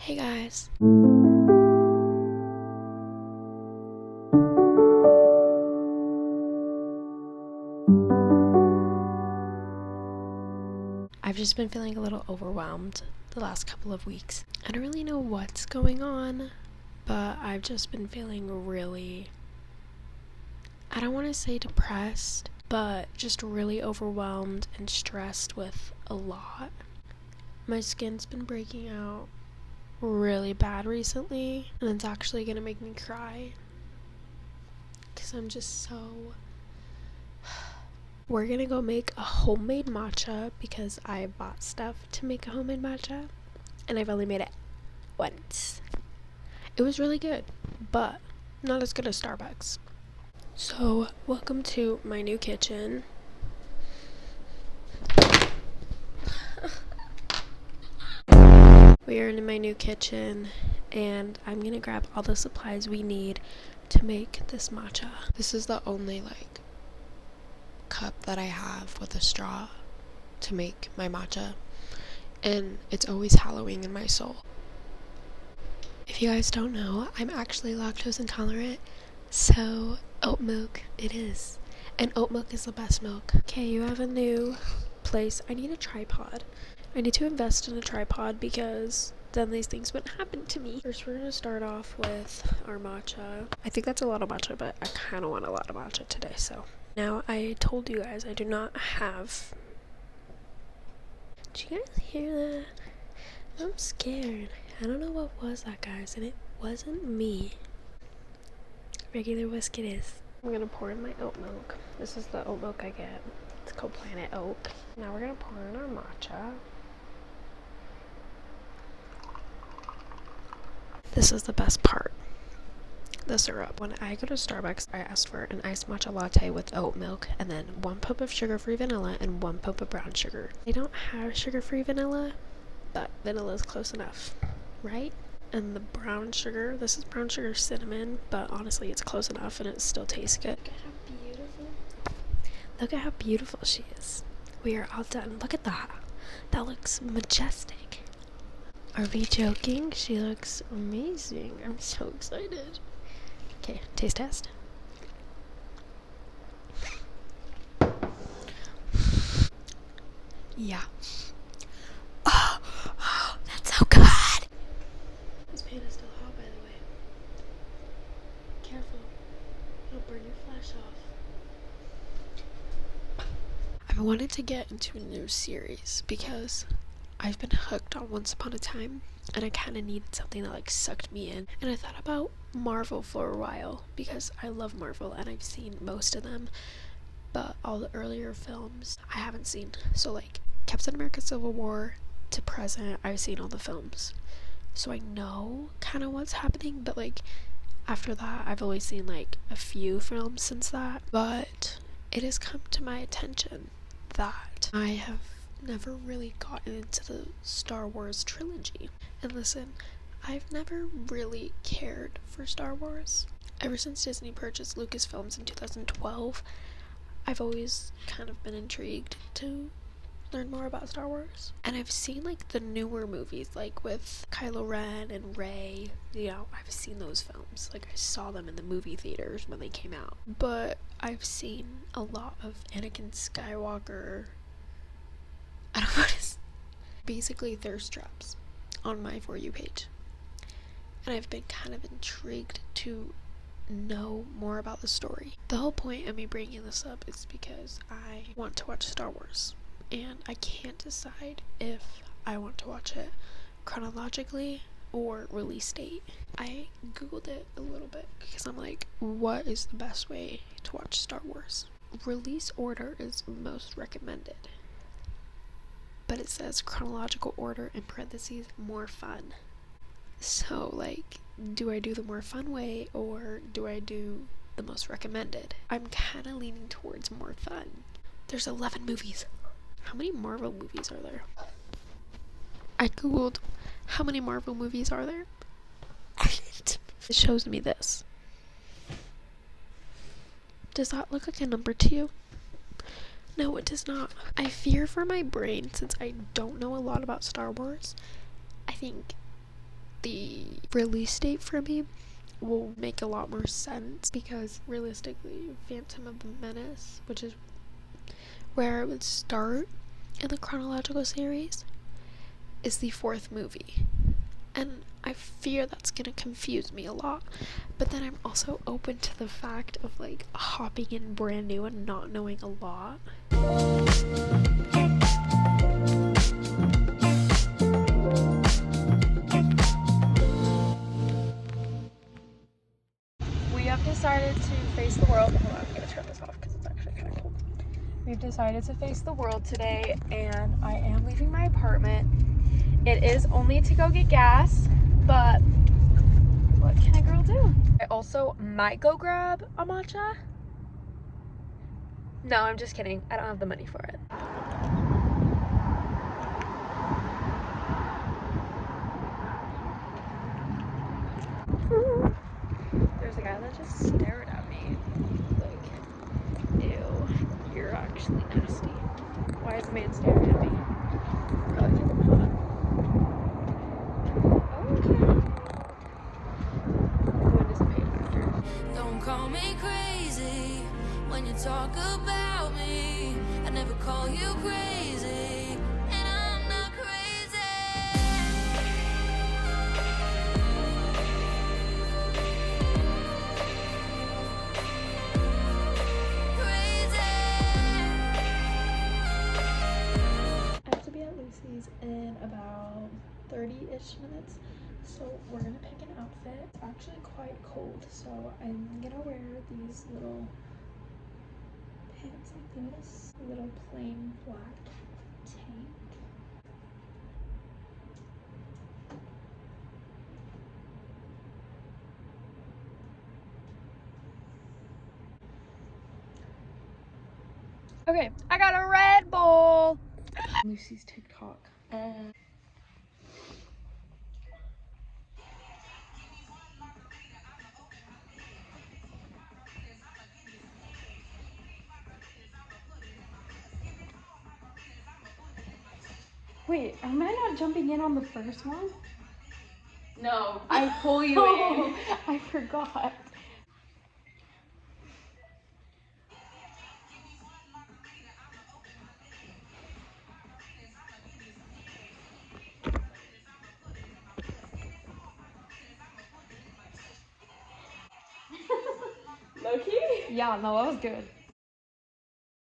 Hey guys. I've just been feeling a little overwhelmed the last couple of weeks. I don't really know what's going on, but I've just been feeling really, I don't want to say depressed, but just really overwhelmed and stressed with a lot. My skin's been breaking out really bad recently, and it's actually gonna make me cry because I'm just so... We're gonna go make a homemade matcha because I bought stuff to make a homemade matcha and I've only made it once. It was really good, but not as good as Starbucks. So welcome to my new kitchen. We are in my new kitchen and I'm gonna grab all the supplies we need to make this matcha. This is the only cup that I have with a straw to make my matcha, and it's always hallowing in my soul. If you guys don't know, I'm actually lactose intolerant, so oat milk it is, and oat milk is the best milk. Okay, you have a new place. I need a tripod. I need to invest in a tripod because then these things wouldn't happen to me. First, we're gonna start off with our matcha. I think that's a lot of matcha, but I kind of want a lot of matcha today, so. Now, I told you guys I do not have... Did you guys hear that? I'm scared. I don't know what was that, guys, and it wasn't me. Regular whisk it is. I'm gonna pour in my oat milk. This is the oat milk I get. It's called Planet Oat. Now we're gonna pour in our matcha. This is the best part. The syrup. When I go to Starbucks, I ask for an iced matcha latte with oat milk and then 1 pump of sugar-free vanilla and 1 pump of brown sugar. They don't have sugar-free vanilla, but vanilla is close enough, right? And the brown sugar, this is brown sugar cinnamon, but honestly it's close enough and it still tastes good. Look at how beautiful. Look at how beautiful she is. We are all done. Look at that. That looks majestic. Are we joking? She looks amazing. I'm so excited. Okay, taste test. Yeah. Oh, that's so good. This pan is still hot, by the way. Careful. It'll burn your flesh off. I've wanted to get into a new series because I've been hooked on Once Upon a Time, and I kind of needed something that sucked me in. And I thought about Marvel for a while because I love Marvel and I've seen most of them, but all the earlier films I haven't seen. So Captain America Civil War to present, I've seen all the films. So I know kind of what's happening, but after that I've only seen a few films since that. But it has come to my attention that I have never really gotten into the Star Wars trilogy. And listen, I've never really cared for Star Wars. Ever since Disney purchased Lucasfilms in 2012, I've always kind of been intrigued to learn more about Star Wars. And I've seen the newer movies, with Kylo Ren and Rey. I've seen those films. I saw them in the movie theaters when they came out. But I've seen a lot of Anakin Skywalker, I don't know what it is. Basically thirst traps on my For You page. And I've been kind of intrigued to know more about the story. The whole point of me bringing this up is because I want to watch Star Wars. And I can't decide if I want to watch it chronologically or release date. I googled it a little bit because I'm what is the best way to watch Star Wars? Release order is most recommended. But it says chronological order in parentheses more fun. So do I do the more fun way or do I do the most recommended? I'm kind of leaning towards more fun. There's 11 movies. How many Marvel movies are there? I googled how many Marvel movies are there. It shows me this. Does that look like a number to you? No, it does not. I fear for my brain since I don't know a lot about Star Wars. I think the release date for me will make a lot more sense, because realistically Phantom of the Menace, which is where I would start in the chronological series, is the 4th movie, and I fear that's gonna confuse me a lot. But then I'm also open to the fact of like hopping in brand new and not knowing a lot. We have decided to face the world. Hold on, I'm gonna turn this off because it's actually kind of cold. We've decided to face the world today, and I am leaving my apartment. It is only to go get gas, but what can a girl do? I also might go grab a matcha. No, I'm just kidding. I don't have the money for it. There's a guy that just stared at me. Like, ew, you're actually nasty. Why is the man staring at me? Probably because I'm hot. Don't call me crazy when you talk about me. I never call you crazy, and I'm not crazy. Crazy. I have to be at Lucy's in about 30-ish minutes, so we're gonna pick an outfit. It's actually quite cold, so I'm gonna wear these little pants like this, a little plain black tank. Okay, I got a Red Bull. Lucy's TikTok. Wait, am I not jumping in on the first one? No, I pull you in. I forgot. Low-key? Yeah, no, that was good.